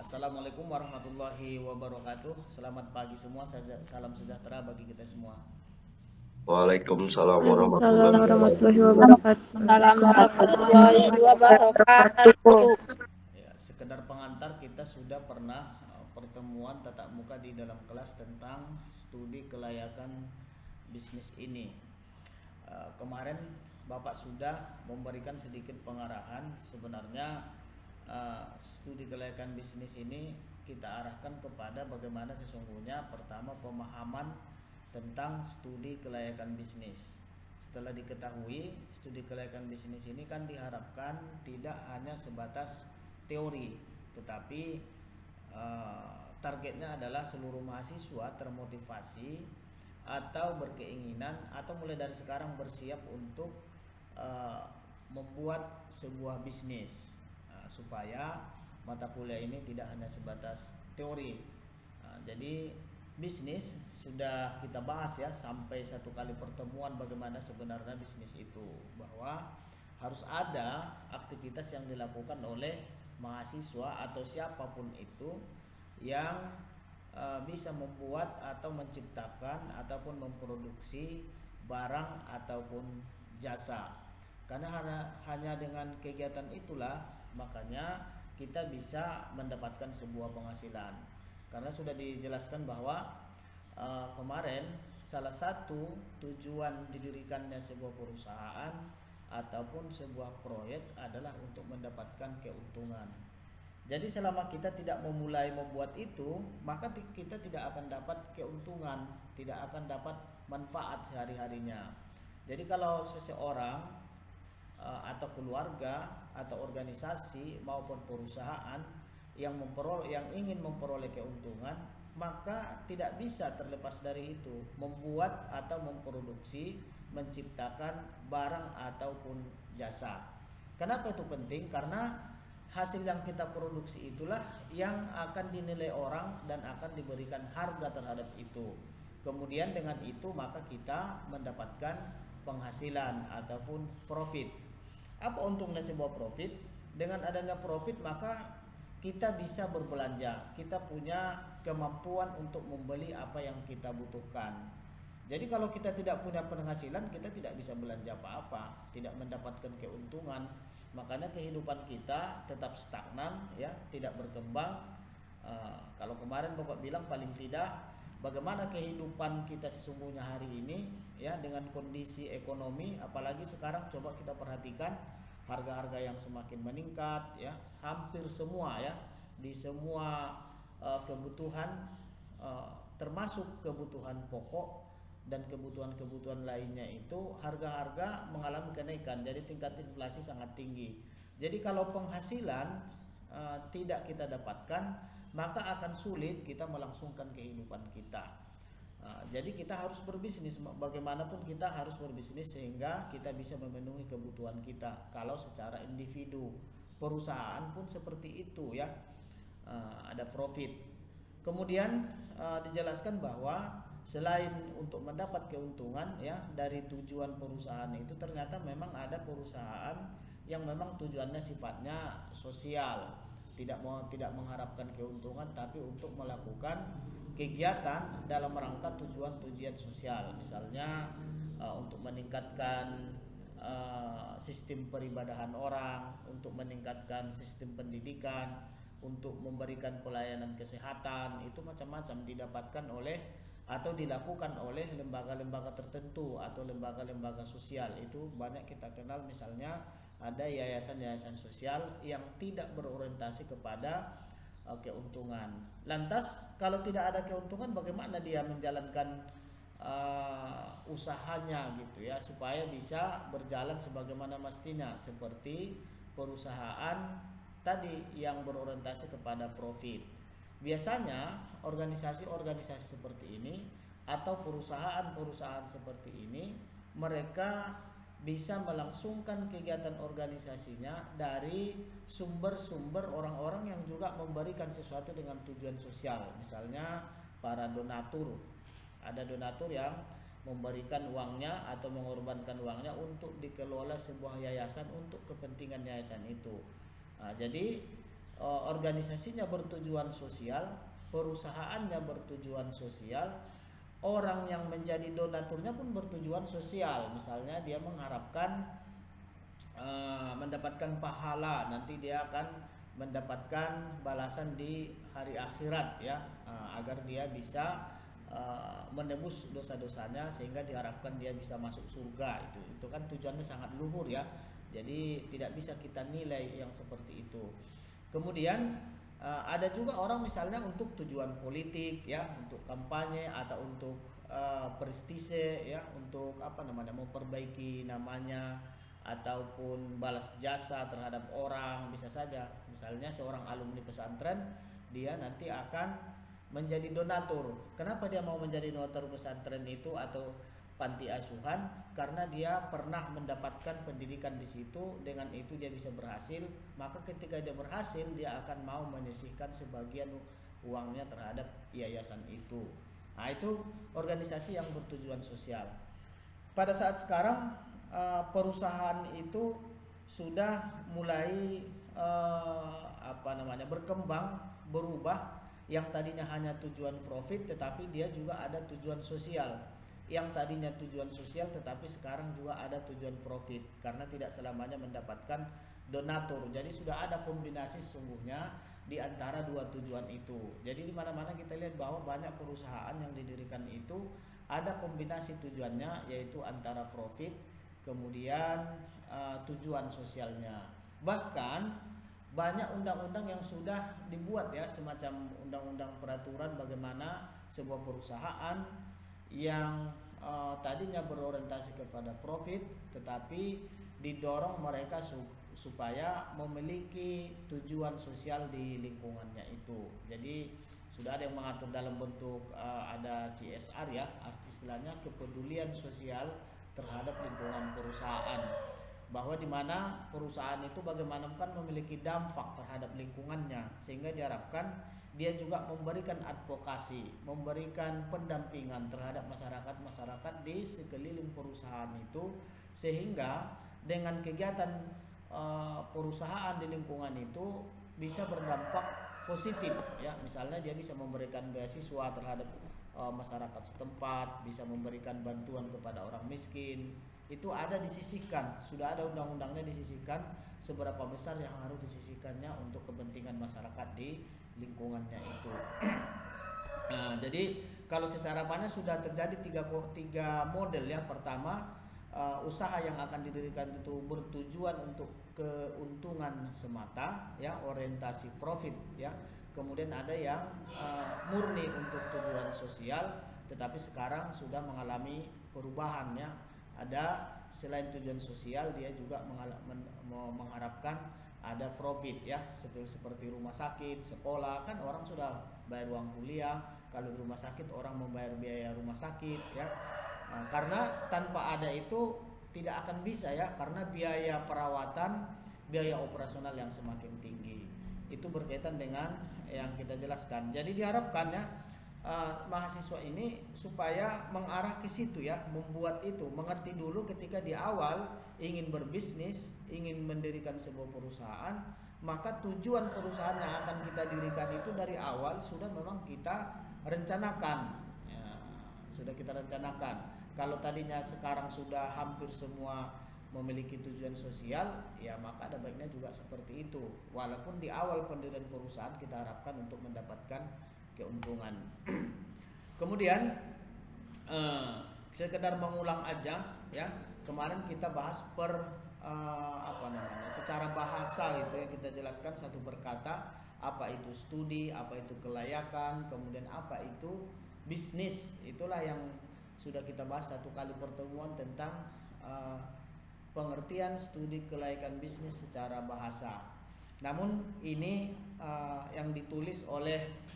Assalamualaikum warahmatullahi wabarakatuh. Selamat pagi semua, salam sejahtera bagi kita semua. Waalaikumsalam Waalaikumsalam warahmatullahi warahmatullahi wabarakatuh. wabarakatuh. Warahmatullahi wabarakatuh. Ya, sekedar pengantar, kita sudah pernah pertemuan tatap muka di dalam kelas tentang studi kelayakan bisnis ini. Kemarin Bapak sudah memberikan sedikit pengarahan. Sebenarnya studi kelayakan bisnis ini kita arahkan kepada bagaimana sesungguhnya pertama pemahaman tentang studi kelayakan bisnis. Setelah diketahui studi kelayakan bisnis ini kan diharapkan tidak hanya sebatas teori, tetapi targetnya adalah seluruh mahasiswa termotivasi atau berkeinginan atau mulai dari sekarang bersiap untuk membuat sebuah bisnis, supaya mata kuliah ini tidak hanya sebatas teori. Jadi bisnis sudah kita bahas ya sampai satu kali pertemuan bagaimana sebenarnya bisnis itu, bahwa harus ada aktivitas yang dilakukan oleh mahasiswa atau siapapun itu yang bisa membuat atau menciptakan ataupun memproduksi barang ataupun jasa. Karena hanya dengan kegiatan itulah makanya kita bisa mendapatkan sebuah penghasilan. Karena sudah dijelaskan bahwa kemarin salah satu tujuan didirikannya sebuah perusahaan ataupun sebuah proyek adalah untuk mendapatkan keuntungan. Jadi selama kita tidak memulai membuat itu, maka kita tidak akan dapat keuntungan, tidak akan dapat manfaat sehari-harinya. Jadi kalau seseorang atau keluarga atau organisasi maupun perusahaan yang ingin memperoleh keuntungan, maka tidak bisa terlepas dari itu, membuat atau memproduksi, menciptakan barang ataupun jasa. Kenapa itu penting? Karena hasil yang kita produksi itulah yang akan dinilai orang dan akan diberikan harga terhadap itu. Kemudian dengan itu maka kita mendapatkan penghasilan ataupun profit. Apa untungnya sebuah profit? Dengan adanya profit maka kita bisa berbelanja, kita punya kemampuan untuk membeli apa yang kita butuhkan. Jadi kalau kita tidak punya penghasilan, kita tidak bisa belanja apa-apa, tidak mendapatkan keuntungan. Makanya kehidupan kita tetap stagnan, ya, tidak berkembang. Kalau kemarin Bapak bilang paling tidak bagaimana kehidupan kita sesungguhnya hari ini, ya, dengan kondisi ekonomi, apalagi sekarang coba kita perhatikan harga-harga yang semakin meningkat, ya, hampir semua, ya, di semua kebutuhan, termasuk kebutuhan pokok dan kebutuhan-kebutuhan lainnya itu harga-harga mengalami kenaikan. Jadi tingkat inflasi sangat tinggi. Jadi kalau penghasilan tidak kita dapatkan, maka akan sulit kita melangsungkan kehidupan kita. Jadi kita harus berbisnis, bagaimanapun kita harus berbisnis sehingga kita bisa memenuhi kebutuhan kita. Kalau secara individu, perusahaan pun seperti itu, ya, ada profit. Kemudian dijelaskan bahwa selain untuk mendapat keuntungan, ya, dari tujuan perusahaan itu ternyata memang ada perusahaan yang memang tujuannya sifatnya sosial, tidak mengharapkan keuntungan tapi untuk melakukan kegiatan dalam rangka tujuan-tujuan sosial. Misalnya untuk meningkatkan sistem peribadahan orang, untuk meningkatkan sistem pendidikan, untuk memberikan pelayanan kesehatan, itu macam-macam didapatkan oleh atau dilakukan oleh lembaga-lembaga tertentu atau lembaga-lembaga sosial. Itu banyak kita kenal, misalnya ada yayasan-yayasan sosial yang tidak berorientasi kepada keuntungan. Lantas kalau tidak ada keuntungan, bagaimana dia menjalankan usahanya gitu, ya, supaya bisa berjalan sebagaimana mestinya, seperti perusahaan tadi yang berorientasi kepada profit. Biasanya organisasi-organisasi seperti ini atau perusahaan-perusahaan seperti ini, mereka bisa melangsungkan kegiatan organisasinya dari sumber-sumber orang-orang yang juga memberikan sesuatu dengan tujuan sosial. Misalnya para donatur, ada donatur yang memberikan uangnya atau mengorbankan uangnya untuk dikelola sebuah yayasan untuk kepentingan yayasan itu. Jadi organisasinya bertujuan sosial, perusahaannya bertujuan sosial, orang yang menjadi donaturnya pun bertujuan sosial. Misalnya dia mengharapkan mendapatkan pahala, nanti dia akan mendapatkan balasan di hari akhirat ya, agar dia bisa menebus dosa-dosanya sehingga diharapkan dia bisa masuk surga. Itu kan tujuannya sangat luhur ya, jadi tidak bisa kita nilai yang seperti itu. Kemudian ada juga orang misalnya untuk tujuan politik ya, untuk kampanye atau untuk prestise ya, untuk memperbaiki namanya ataupun balas jasa terhadap orang, bisa saja. Misalnya seorang alumni pesantren, dia nanti akan menjadi donatur. Kenapa dia mau menjadi donatur pesantren itu atau panti asuhan? Karena dia pernah mendapatkan pendidikan di situ, dengan itu dia bisa berhasil. Maka ketika dia berhasil, dia akan mau menyisihkan sebagian uangnya terhadap yayasan itu. Nah, itu organisasi yang bertujuan sosial. Pada saat sekarang perusahaan itu sudah mulai berkembang, berubah. Yang tadinya hanya tujuan profit, tetapi dia juga ada tujuan sosial. Yang tadinya tujuan sosial, tetapi sekarang juga ada tujuan profit, karena tidak selamanya mendapatkan donatur. Jadi sudah ada kombinasi sesungguhnya di antara dua tujuan itu. Jadi di mana-mana kita lihat bahwa banyak perusahaan yang didirikan itu ada kombinasi tujuannya, yaitu antara profit kemudian tujuan sosialnya. Bahkan banyak undang-undang yang sudah dibuat ya, semacam undang-undang peraturan bagaimana sebuah perusahaan yang tadinya berorientasi kepada profit, tetapi didorong mereka supaya memiliki tujuan sosial di lingkungannya itu. Jadi sudah ada yang mengatur dalam bentuk ada CSR ya, istilahnya kepedulian sosial terhadap lingkungan perusahaan, bahwa di mana perusahaan itu bagaimanapun memiliki dampak terhadap lingkungannya, sehingga diharapkan dia juga memberikan advokasi, memberikan pendampingan terhadap masyarakat di sekeliling perusahaan itu, sehingga dengan kegiatan perusahaan di lingkungan itu bisa berdampak positif ya. Misalnya dia bisa memberikan beasiswa terhadap masyarakat setempat, bisa memberikan bantuan kepada orang miskin. Itu ada disisihkan, sudah ada undang-undangnya disisihkan seberapa besar yang harus disisihkannya untuk kepentingan masyarakat di lingkungannya itu. Nah, jadi kalau secara mana sudah terjadi tiga model ya. Pertama, usaha yang akan didirikan itu bertujuan untuk keuntungan semata ya, orientasi profit ya. Kemudian ada yang murni untuk tujuan sosial, tetapi sekarang sudah mengalami perubahan ya. Ada selain tujuan sosial, dia juga mengharapkan ada profit ya, seperti rumah sakit, sekolah, kan orang sudah bayar uang kuliah. Kalau di rumah sakit orang membayar biaya rumah sakit ya. Nah, karena tanpa ada itu tidak akan bisa ya, karena biaya perawatan, biaya operasional yang semakin tinggi. Itu berkaitan dengan yang kita jelaskan. Jadi diharapkan ya mahasiswa ini supaya mengarah ke situ ya, membuat itu, mengerti dulu ketika di awal ingin berbisnis, ingin mendirikan sebuah perusahaan, maka tujuan perusahaan yang akan kita dirikan itu dari awal sudah memang kita rencanakan ya, sudah kita rencanakan. Kalau tadinya sekarang sudah hampir semua memiliki tujuan sosial ya, maka ada baiknya juga seperti itu, walaupun di awal pendirian perusahaan kita harapkan untuk mendapatkan keuntungan. Kemudian sekedar mengulang aja ya, kemarin kita bahas secara bahasa gitu ya, kita jelaskan satu berkata apa itu studi, apa itu kelayakan, kemudian apa itu bisnis. Itulah yang sudah kita bahas satu kali pertemuan tentang pengertian studi kelayakan bisnis secara bahasa. Namun ini yang ditulis oleh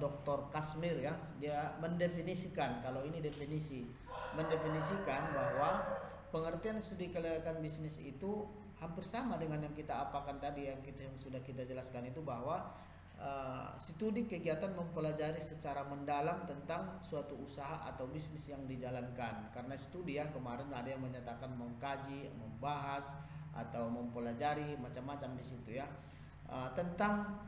Dr. Kasmir ya, dia mendefinisikan, kalau ini definisi, mendefinisikan bahwa pengertian studi kelayakan bisnis itu hampir sama dengan yang kita apakan tadi, yang sudah kita jelaskan itu, bahwa studi kegiatan mempelajari secara mendalam tentang suatu usaha atau bisnis yang dijalankan. Karena studi ya, kemarin ada yang menyatakan mengkaji, membahas atau mempelajari, macam-macam di situ ya. tentang